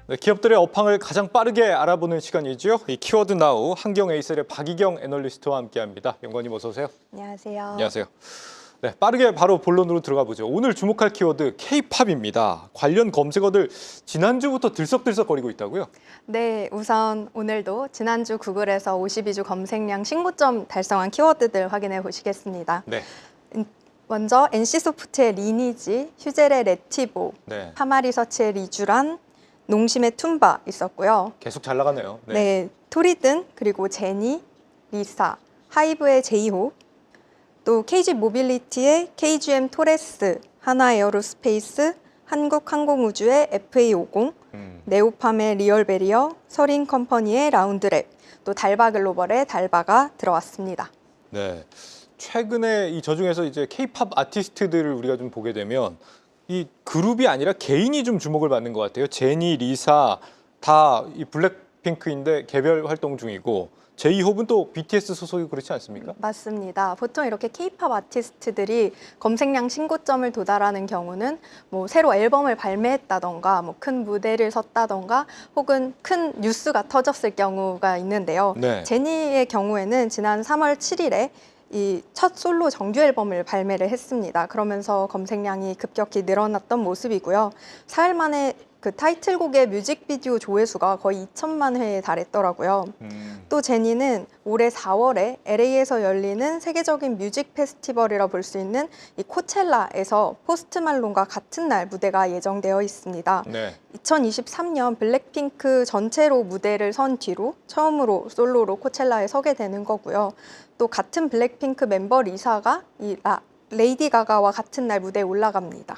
네, 기업들의 업황을 가장 빠르게 알아보는 시간이죠. 이 키워드 나우 한경에이셀의 박희경 애널리스트와 함께합니다. 연구원님 어서 오세요. 안녕하세요. 안녕하세요. 네, 빠르게 바로 본론으로 들어가 보죠. 오늘 주목할 키워드 K-팝입니다. 관련 검색어들 지난주부터 들썩들썩거리고 있다고요? 네, 우선 오늘도 지난주 구글에서 52주 검색량 신고점 달성한 키워드들 확인해 보시겠습니다. 네. 먼저 NC소프트의 리니지, 휴젤의 레티보, 네. 파마리서치의 리쥬란, 농심의 툼바 있었고요. 계속 잘 나가네요. 네, 토리든, 그리고 제니, 리사, 하이브의 제이홉, 또 KG 모빌리티의 KGM 토레스, 하나에어로스페이스, 한국항공우주의 FA50, 네오팜의 리얼베리어, 서린컴퍼니의 라운드랩, 또 달바글로벌의 달바가 들어왔습니다. 네. 최근에 저 중에서 이제 K-팝 아티스트들을 우리가 좀 보게 되면 이 그룹이 아니라 개인이 좀 주목을 받는 것 같아요. 제니, 리사 다 이 블랙핑크인데 개별 활동 중이고 제이홉은 또 BTS 소속이 그렇지 않습니까? 맞습니다. 보통 이렇게 K-팝 아티스트들이 검색량 신고점을 도달하는 경우는 뭐 새로 앨범을 발매했다던가 뭐 큰 무대를 섰다던가 혹은 큰 뉴스가 터졌을 경우가 있는데요. 네. 제니의 경우에는 지난 3월 7일에 이 첫 솔로 정규 앨범을 발매를 했습니다. 그러면서 검색량이 급격히 늘어났던 모습이고요. 4일 만에 그 타이틀곡의 뮤직비디오 조회수가 거의 2천만 회에 달했더라고요. 또 제니는 올해 4월에 LA에서 열리는 세계적인 뮤직 페스티벌이라 볼 수 있는 이 코첼라에서 포스트 말론과 같은 날 무대가 예정되어 있습니다. 네. 2023년 블랙핑크 전체로 무대를 선 뒤로 처음으로 솔로로 코첼라에 서게 되는 거고요. 또 같은 블랙핑크 멤버 리사가 레이디 가가와 같은 날 무대에 올라갑니다.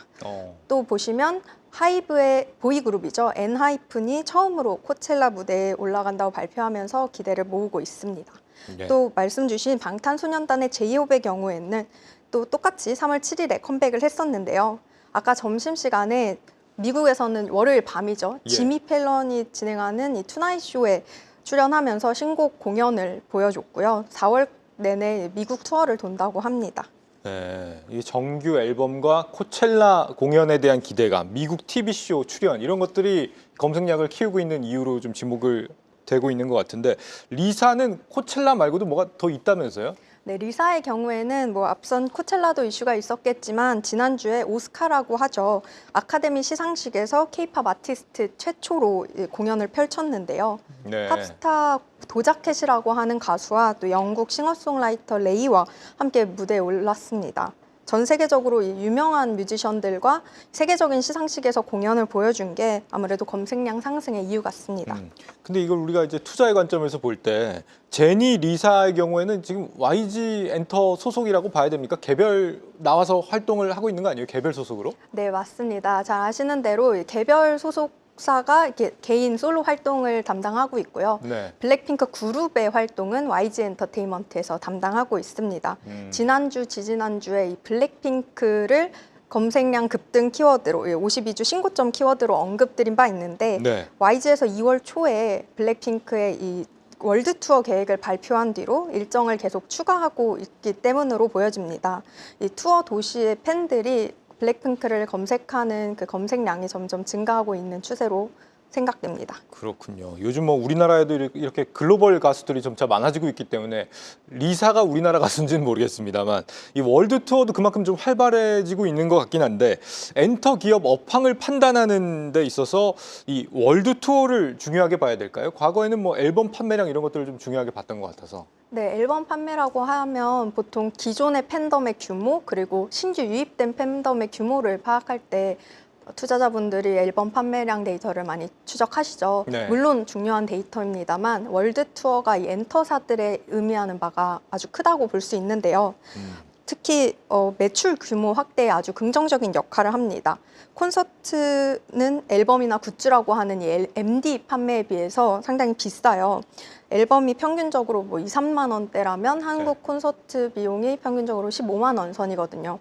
또 보시면 하이브의 보이그룹이죠. 엔하이픈이 처음으로 코첼라 무대에 올라간다고 발표하면서 기대를 모으고 있습니다. 네. 또 말씀 주신 방탄소년단의 제이홉의 경우에는 또 똑같이 3월 7일에 컴백을 했었는데요. 아까 점심시간에 미국에서는 월요일 밤이죠. 예. 지미 펠런이 진행하는 이 투나잇 쇼에 출연하면서 신곡 공연을 보여줬고요. 4월 내내 미국 투어를 돈다고 합니다. 네, 이 정규 앨범과 코첼라 공연에 대한 기대감, 미국 TV쇼 출연 이런 것들이 검색량을 키우고 있는 이유로 좀 지목을 되고 있는 것 같은데 리사는 코첼라 말고도 뭐가 더 있다면서요? 네, 리사의 경우에는 뭐 앞선 코첼라도 이슈가 있었겠지만 지난주에 오스카라고 하죠. 아카데미 시상식에서 K-팝 아티스트 최초로 공연을 펼쳤는데요. 네. 팝스타 도자켓이라고 하는 가수와 또 영국 싱어송라이터 레이와 함께 무대에 올랐습니다. 전 세계적으로 이 유명한 뮤지션들과 세계적인 시상식에서 공연을 보여준 게 아무래도 검색량 상승의 이유 같습니다. 근데 이걸 우리가 이제 투자의 관점에서 볼 때 제니, 리사의 경우에는 지금 YG 엔터 소속이라고 봐야 됩니까? 개별 나와서 활동을 하고 있는 거 아니에요? 개별 소속으로? 네, 맞습니다. 잘 아시는 대로 개별 소속사가 이렇게 개인 솔로 활동을 담당하고 있고요. 네. 블랙핑크 그룹의 활동은 YG 엔터테인먼트에서 담당하고 있습니다. 지난주, 지지난주에 이 블랙핑크를 검색량 급등 키워드로 52주 신고점 키워드로 언급드린 바 있는데 네. YG에서 2월 초에 블랙핑크의 이 월드 투어 계획을 발표한 뒤로 일정을 계속 추가하고 있기 때문으로 보여집니다. 이 투어 도시의 팬들이 블랙핑크를 검색하는 그 검색량이 점점 증가하고 있는 추세로 생각됩니다. 그렇군요. 요즘 뭐 우리나라에도 이렇게 글로벌 가수들이 점차 많아지고 있기 때문에 리사가 우리나라 가수인지는 모르겠습니다만 이 월드 투어도 그만큼 좀 활발해지고 있는 것 같긴 한데 엔터 기업 업황을 판단하는 데 있어서 이 월드 투어를 중요하게 봐야 될까요? 과거에는 뭐 앨범 판매량 이런 것들을 좀 중요하게 봤던 것 같아서. 네, 앨범 판매라고 하면 보통 기존의 팬덤의 규모 그리고 신규 유입된 팬덤의 규모를 파악할 때 투자자분들이 앨범 판매량 데이터를 많이 추적하시죠. 네. 물론 중요한 데이터입니다만 월드 투어가 이 엔터사들의 의미하는 바가 아주 크다고 볼 수 있는데요. 특히 매출 규모 확대에 아주 긍정적인 역할을 합니다. 콘서트는 앨범이나 굿즈라고 하는 이 MD 판매에 비해서 상당히 비싸요. 앨범이 평균적으로 뭐 2, 3만 원대라면 한국 콘서트 비용이 평균적으로 15만 원 선이거든요.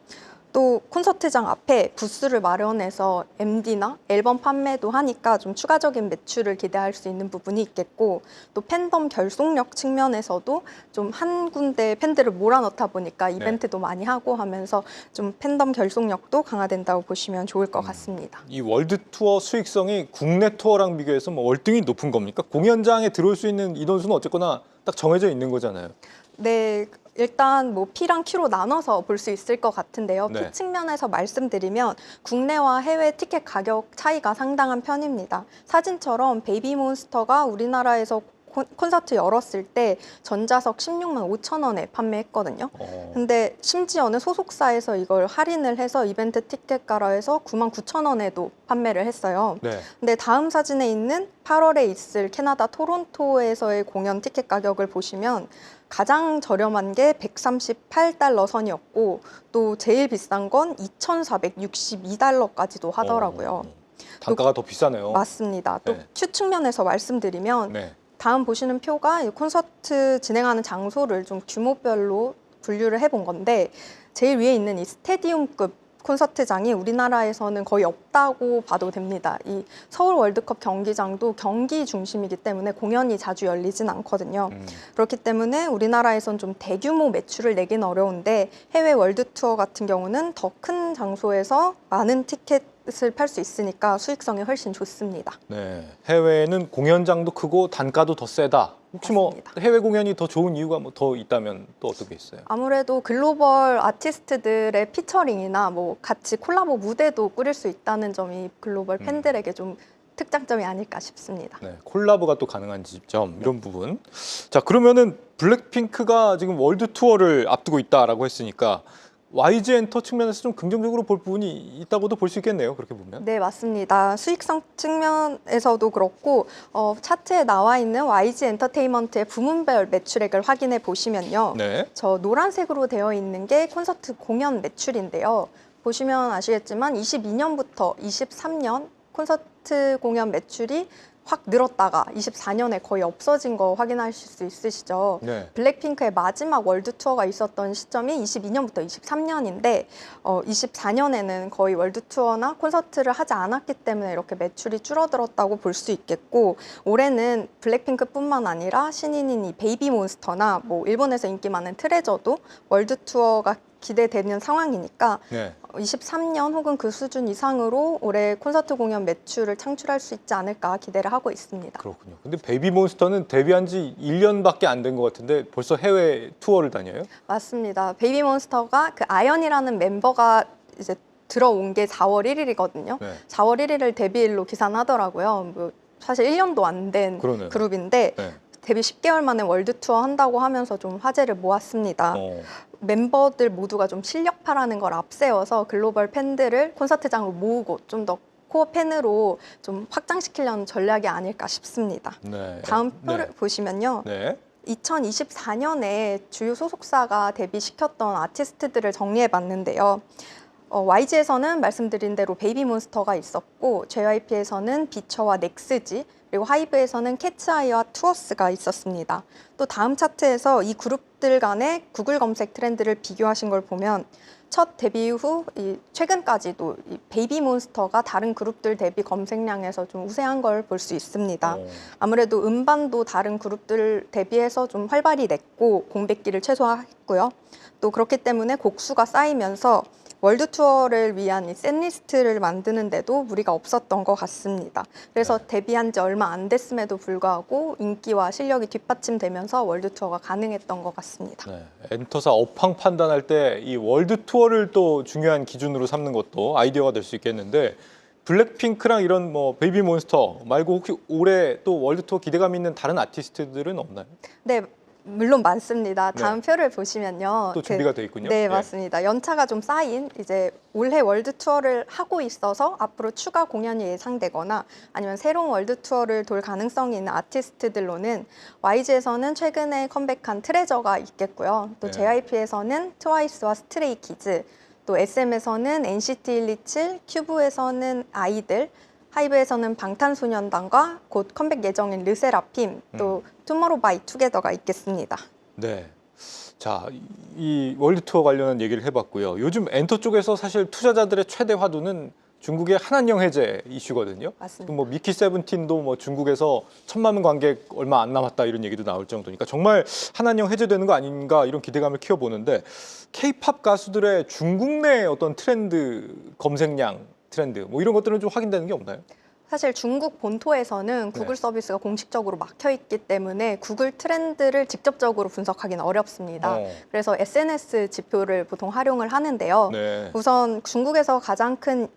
또 콘서트장 앞에 부스를 마련해서 MD나 앨범 판매도 하니까 좀 추가적인 매출을 기대할 수 있는 부분이 있겠고, 또 팬덤 결속력 측면에서도 좀 한 군데 팬들을 몰아넣다 보니까 이벤트도 많이 하고 하면서 좀 팬덤 결속력도 강화된다고 보시면 좋을 것 같습니다. 이 월드 투어 수익성이 국내 투어랑 비교해서 뭐 월등히 높은 겁니까? 공연장에 들어올 수 있는 인원수는 어쨌거나 딱 정해져 있는 거잖아요. 네, 일단 뭐 P랑 Q로 나눠서 볼 수 있을 것 같은데요. 네. P 측면에서 말씀드리면 국내와 해외 티켓 가격 차이가 상당한 편입니다. 사진처럼 베이비몬스터가 우리나라에서 콘서트 열었을 때 전자석 16만 5천 원에 판매했거든요. 근데 심지어는 소속사에서 이걸 할인을 해서 이벤트 티켓가라 해서 9만 9천 원에도 판매를 했어요. 네. 근데 다음 사진에 있는 8월에 있을 캐나다 토론토에서의 공연 티켓 가격을 보시면 가장 저렴한 게 138달러 선이었고 또 제일 비싼 건 2,462달러까지도 하더라고요. 단가가 더 비싸네요. 맞습니다. 또 네. Q 측면에서 말씀드리면 네. 다음 보시는 표가 이 콘서트 진행하는 장소를 좀 규모별로 분류를 해본 건데, 제일 위에 있는 이 스테디움급 콘서트장이 우리나라에서는 거의 없다고 봐도 됩니다. 이 서울 월드컵 경기장도 경기 중심이기 때문에 공연이 자주 열리진 않거든요. 그렇기 때문에 우리나라에선 좀 대규모 매출을 내긴 어려운데, 해외 월드 투어 같은 경우는 더 큰 장소에서 많은 티켓을 팔 수 있으니까 수익성이 훨씬 좋습니다. 네. 해외는 공연장도 크고 단가도 더 세다. 혹시 맞습니다. 뭐 해외 공연이 더 좋은 이유가 뭐 더 있다면 또 어떻게 있어요? 아무래도 글로벌 아티스트들의 피처링이나 뭐 같이 콜라보 무대도 꾸릴 수 있다는 점이 글로벌 팬들에게 좀 특장점이 아닐까 싶습니다. 네, 콜라보가 또 가능한 지점 이런 부분. 자, 그러면은 블랙핑크가 지금 월드 투어를 앞두고 있다라고 했으니까 YG 엔터 측면에서 좀 긍정적으로 볼 부분이 있다고도 볼 수 있겠네요. 그렇게 보면. 네, 맞습니다. 수익성 측면에서도 그렇고 차트에 나와 있는 YG 엔터테인먼트의 부문별 매출액을 확인해 보시면요. 네. 저 노란색으로 되어 있는 게 콘서트 공연 매출인데요. 보시면 아시겠지만 22년부터 23년 콘서트 공연 매출이 확 늘었다가 24년에 거의 없어진 거 확인하실 수 있으시죠? 네. 블랙핑크의 마지막 월드 투어가 있었던 시점이 22년부터 23년인데 24년에는 거의 월드 투어나 콘서트를 하지 않았기 때문에 이렇게 매출이 줄어들었다고 볼 수 있겠고, 올해는 블랙핑크뿐만 아니라 신인인 이 베이비몬스터나 뭐 일본에서 인기 많은 트레저도 월드 투어가 기대되는 상황이니까 네. 23년 혹은 그 수준 이상으로 올해 콘서트 공연 매출을 창출할 수 있지 않을까 기대를 하고 있습니다. 그렇군요. 근데 베이비몬스터는 데뷔한 지 1년밖에 안 된 것 같은데 벌써 해외 투어를 다녀요? 맞습니다. 베이비몬스터가 그 아연이라는 멤버가 이제 들어온 게 4월 1일이거든요. 네. 4월 1일을 데뷔일로 계산하더라고요. 뭐 사실 1년도 안 된 그러네요. 그룹인데 네. 데뷔 10개월 만에 월드 투어 한다고 하면서 좀 화제를 모았습니다. 멤버들 모두가 좀 실력파라는 걸 앞세워서 글로벌 팬들을 콘서트장으로 모으고 좀 더 코어 팬으로 좀 확장시키려는 전략이 아닐까 싶습니다. 네. 다음 표를 네. 보시면요. 네. 2024년에 주요 소속사가 데뷔시켰던 아티스트들을 정리해 봤는데요. YG에서는 말씀드린 대로 베이비몬스터가 있었고, JYP에서는 비처와 넥스지, 그리고 하이브에서는 캐츠아이와 투어스가 있었습니다. 또 다음 차트에서 이 그룹들 간의 구글 검색 트렌드를 비교하신 걸 보면 첫 데뷔 후 최근까지도 이 베이비몬스터가 다른 그룹들 대비 검색량에서 좀 우세한 걸 볼 수 있습니다. 아무래도 음반도 다른 그룹들 대비해서 좀 활발히 냈고 공백기를 최소화했고요. 또 그렇기 때문에 곡수가 쌓이면서 월드 투어를 위한 이 셋리스트를 만드는데도 무리가 없었던 것 같습니다. 그래서 데뷔한 지 얼마 안 됐음에도 불구하고 인기와 실력이 뒷받침되면서 월드 투어가 가능했던 것 같습니다. 네. 엔터사 업황 판단할 때 이 월드 투어를 또 중요한 기준으로 삼는 것도 아이디어가 될 수 있겠는데, 블랙핑크랑 이런 뭐 베이비몬스터 말고 혹시 올해 또 월드 투어 기대감 있는 다른 아티스트들은 없나요? 네, 물론 많습니다. 네. 다음 표를 보시면요. 또 준비가 돼 있군요. 네, 예. 맞습니다. 연차가 좀 쌓인 이제 올해 월드 투어를 하고 있어서 앞으로 추가 공연이 예상되거나 아니면 새로운 월드 투어를 돌 가능성이 있는 아티스트들로는 YG에서는 최근에 컴백한 트레저가 있겠고요. 또 네. JYP에서는 트와이스와 스트레이키즈, 또 SM에서는 NCT 127, 큐브에서는 아이들, 하이브에서는 방탄소년단과 곧 컴백 예정인 르세라핌, 또 투모로우바이투게더가 있겠습니다. 네. 자, 이 월드 투어 관련한 얘기를 해봤고요. 요즘 엔터 쪽에서 사실 투자자들의 최대 화두는 중국의 한한령 해제 이슈거든요. 맞습니다. 지금 뭐 미키 세븐틴도 뭐 중국에서 1,000만 관객 얼마 안 남았다 이런 얘기도 나올 정도니까 정말 한한령 해제되는 거 아닌가 이런 기대감을 키워보는데 K-팝 가수들의 중국 내 어떤 트렌드 검색량 트렌드 뭐 이런 것들은 좀 확인되는 게 없나요? 사실 중국 본토에서는 구글 서비스가 공식적으로 막혀 있기 때문에 구글 트렌드를 직접적으로 분석하기는 어렵습니다. 어. 그래서 SNS 지표를 보통 활용을 하는데요. 네. 우선 중국에서 가장 큰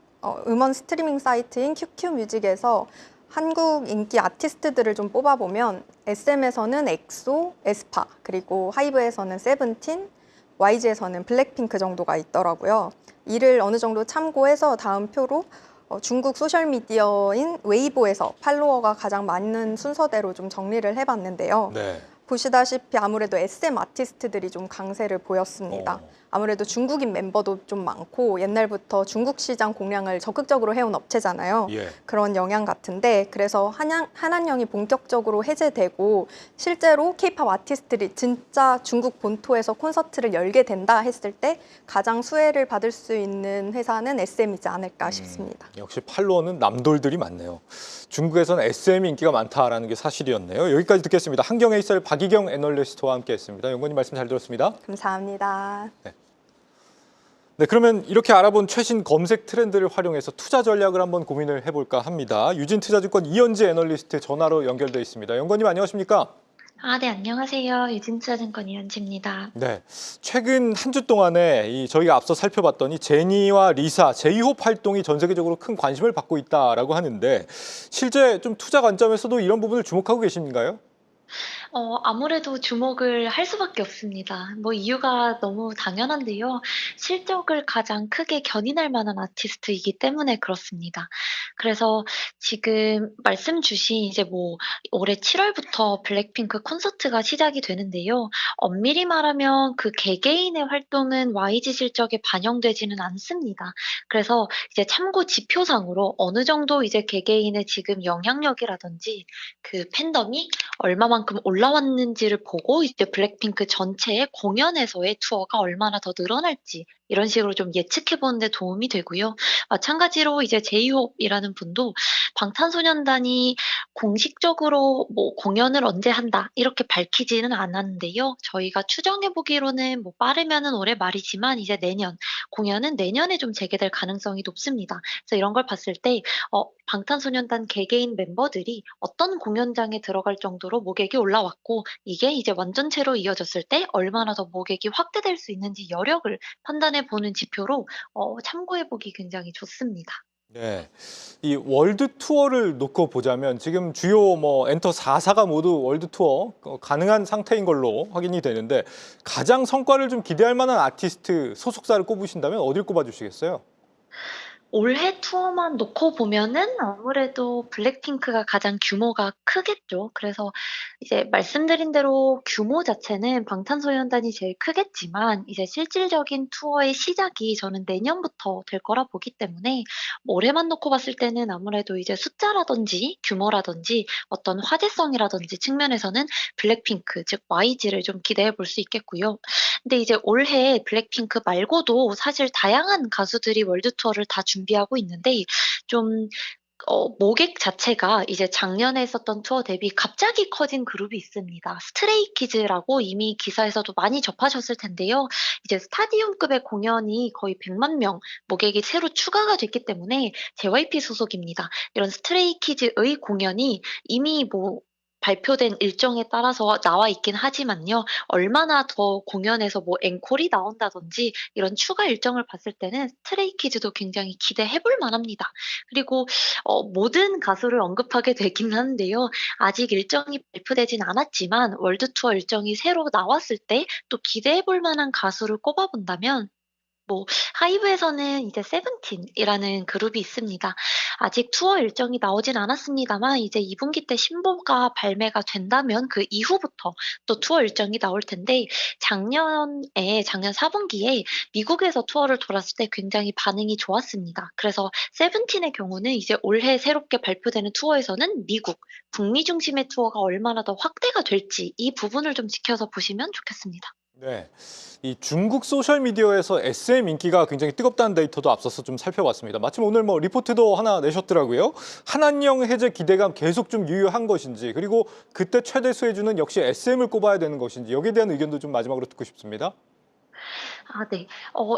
음원 스트리밍 사이트인 QQ 뮤직에서 한국 인기 아티스트들을 좀 뽑아보면 SM에서는 엑소, 에스파, 그리고 하이브에서는 세븐틴, YG에서는 블랙핑크 정도가 있더라고요. 이를 어느 정도 참고해서 다음 표로 중국 소셜미디어인 웨이보에서 팔로워가 가장 많은 순서대로 좀 정리를 해봤는데요. 네. 보시다시피 아무래도 SM 아티스트들이 좀 강세를 보였습니다. 아무래도 중국인 멤버도 좀 많고 옛날부터 중국 시장 공략을 적극적으로 해온 업체잖아요. 예. 그런 영향 같은데 그래서 한한령이 본격적으로 해제되고 실제로 K-팝 아티스트들이 진짜 중국 본토에서 콘서트를 열게 된다 했을 때 가장 수혜를 받을 수 있는 회사는 SM이지 않을까 싶습니다. 역시 팔로워는 남돌들이 많네요. 중국에서는 SM이 인기가 많다라는 게 사실이었네요. 여기까지 듣겠습니다. 한경에이셀 박희경 애널리스트와 함께했습니다. 연구원님 말씀 잘 들었습니다. 감사합니다. 네, 그러면 이렇게 알아본 최신 검색 트렌드를 활용해서 투자 전략을 한번 고민을 해볼까 합니다. 유진투자증권 이현지 애널리스트 전화로 연결돼 있습니다. 연구원님 안녕하십니까? 네, 안녕하세요. 유진투자증권 이현지입니다. 네, 최근 한 주 동안에 저희가 앞서 살펴봤더니 제니와 리사, 제이홉 활동이 전 세계적으로 큰 관심을 받고 있다라고 하는데 실제 좀 투자 관점에서도 이런 부분을 주목하고 계신가요? 아무래도 주목을 할 수밖에 없습니다. 뭐 이유가 너무 당연한데요. 실적을 가장 크게 견인할 만한 아티스트이기 때문에 그렇습니다. 그래서 지금 말씀 주신 이제 뭐 올해 7월부터 블랙핑크 콘서트가 시작이 되는데요. 엄밀히 말하면 그 개개인의 활동은 YG 실적에 반영되지는 않습니다. 그래서 이제 참고 지표상으로 어느 정도 이제 개개인의 지금 영향력이라든지 그 팬덤이 얼마만큼 올라왔는지를 보고 이제 블랙핑크 전체의 공연에서의 투어가 얼마나 더 늘어날지 이런 식으로 좀 예측해 보는 데 도움이 되고요. 마찬가지로 이제 제이홉이라는 분도 방탄소년단이 공식적으로 뭐 공연을 언제 한다 이렇게 밝히지는 않았는데요. 저희가 추정해 보기로는 뭐 빠르면은 올해 말이지만 이제 내년 공연은 내년에 좀 재개될 가능성이 높습니다. 그래서 이런 걸 봤을 때 방탄소년단 개개인 멤버들이 어떤 공연장에 들어갈 정도로 모객이 올라왔고 이게 이제 완전체로 이어졌을 때 얼마나 더 모객이 확대될 수 있는지 여력을 판단해 보는 지표로 참고해 보기 굉장히 좋습니다. 네, 이 월드 투어를 놓고 보자면 지금 주요 뭐 엔터 4사가 모두 월드 투어 가능한 상태인 걸로 확인이 되는데 가장 성과를 좀 기대할 만한 아티스트 소속사를 꼽으신다면 어딜 꼽아주시겠어요? 올해 투어만 놓고 보면은 아무래도 블랙핑크가 가장 규모가 크겠죠. 그래서 이제 말씀드린 대로 규모 자체는 방탄소년단이 제일 크겠지만 이제 실질적인 투어의 시작이 저는 내년부터 될 거라 보기 때문에 올해만 놓고 봤을 때는 아무래도 이제 숫자라든지 규모라든지 어떤 화제성이라든지 측면에서는 블랙핑크 즉 YG를 좀 기대해 볼 수 있겠고요. 근데 이제 올해 블랙핑크 말고도 사실 다양한 가수들이 월드 투어를 다 준비하고 있는데 좀 모객 자체가 이제 작년에 했었던 투어 대비 갑자기 커진 그룹이 있습니다. 스트레이키즈라고 이미 기사에서도 많이 접하셨을 텐데요. 이제 스타디움급의 공연이 거의 100만 명 모객이 새로 추가가 됐기 때문에 JYP 소속입니다. 이런 스트레이키즈의 공연이 이미 뭐 발표된 일정에 따라서 나와 있긴 하지만요. 얼마나 더 공연에서 뭐 앵콜이 나온다든지 이런 추가 일정을 봤을 때는 스트레이키즈도 굉장히 기대해 볼 만합니다. 그리고 모든 가수를 언급하게 되긴 하는데요. 아직 일정이 발표되진 않았지만 월드 투어 일정이 새로 나왔을 때 또 기대해 볼 만한 가수를 꼽아 본다면 뭐 하이브에서는 이제 세븐틴이라는 그룹이 있습니다. 아직 투어 일정이 나오진 않았습니다만 이제 2분기 때 신보가 발매가 된다면 그 이후부터 또 투어 일정이 나올 텐데 작년 4분기에 미국에서 투어를 돌았을 때 굉장히 반응이 좋았습니다. 그래서 세븐틴의 경우는 이제 올해 새롭게 발표되는 투어에서는 미국, 북미 중심의 투어가 얼마나 더 확대가 될지 이 부분을 좀 지켜서 보시면 좋겠습니다. 네, 이 중국 소셜 미디어에서 SM 인기가 굉장히 뜨겁다는 데이터도 앞서서 좀 살펴봤습니다. 마침 오늘 뭐 리포트도 하나 내셨더라고요. 한한령 해제 기대감 계속 좀 유효한 것인지, 그리고 그때 최대 수혜주는 역시 SM을 꼽아야 되는 것인지, 여기에 대한 의견도 좀 마지막으로 듣고 싶습니다. 네.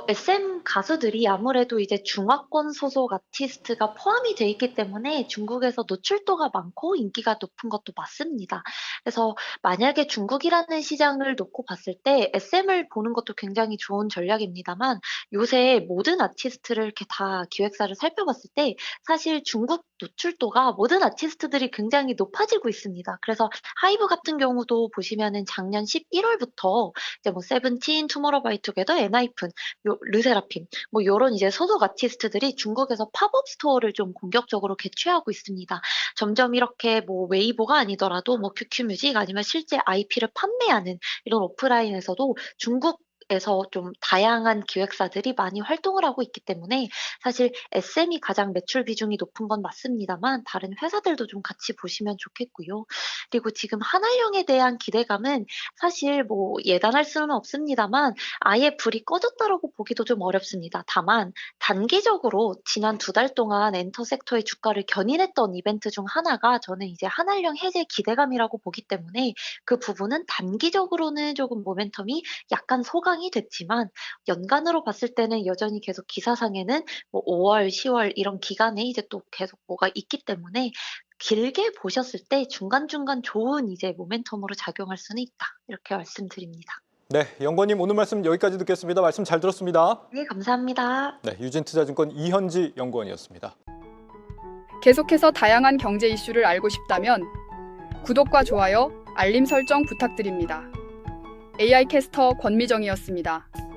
SM 가수들이 아무래도 이제 중화권 소속 아티스트가 포함이 돼 있기 때문에 중국에서 노출도가 많고 인기가 높은 것도 맞습니다. 그래서 만약에 중국이라는 시장을 놓고 봤을 때 SM을 보는 것도 굉장히 좋은 전략입니다만 요새 모든 아티스트를 이렇게 다 기획사를 살펴봤을 때 사실 중국 노출도가 모든 아티스트들이 굉장히 높아지고 있습니다. 그래서 하이브 같은 경우도 보시면은 작년 11월부터 이제 뭐 세븐틴, 투모로우바이투게더, 엔하이픈, 르세라핌 뭐 요런 이제 소속 아티스트들이 중국에서 팝업 스토어를 좀 공격적으로 개최하고 있습니다. 점점 이렇게 뭐 웨이보가 아니더라도 뭐 QQ뮤직 아니면 실제 IP를 판매하는 이런 오프라인에서도 중국에서 좀 다양한 기획사들이 많이 활동을 하고 있기 때문에 사실 SM이 가장 매출 비중이 높은 건 맞습니다만 다른 회사들도 좀 같이 보시면 좋겠고요. 그리고 지금 한알령에 대한 기대감은 사실 뭐 예단할 수는 없습니다만 아예 불이 꺼졌다라고 보기도 좀 어렵습니다. 다만 단기적으로 지난 2달 동안 엔터 섹터의 주가를 견인했던 이벤트 중 하나가 저는 이제 한알령 해제 기대감이라고 보기 때문에 그 부분은 단기적으로는 조금 모멘텀이 약간 소강이 됐지만 연간으로 봤을 때는 여전히 계속 기사상에는 뭐 5월, 10월 이런 기간에 이제 또 계속 뭐가 있기 때문에 길게 보셨을 때 중간중간 좋은 이제 모멘텀으로 작용할 수는 있다. 이렇게 말씀드립니다. 네, 연구원님 오늘 말씀 여기까지 듣겠습니다. 말씀 잘 들었습니다. 네, 감사합니다. 네, 유진투자증권 이현지 연구원이었습니다. 계속해서 다양한 경제 이슈를 알고 싶다면 구독과 좋아요, 알림 설정 부탁드립니다. AI 캐스터 권미정이었습니다.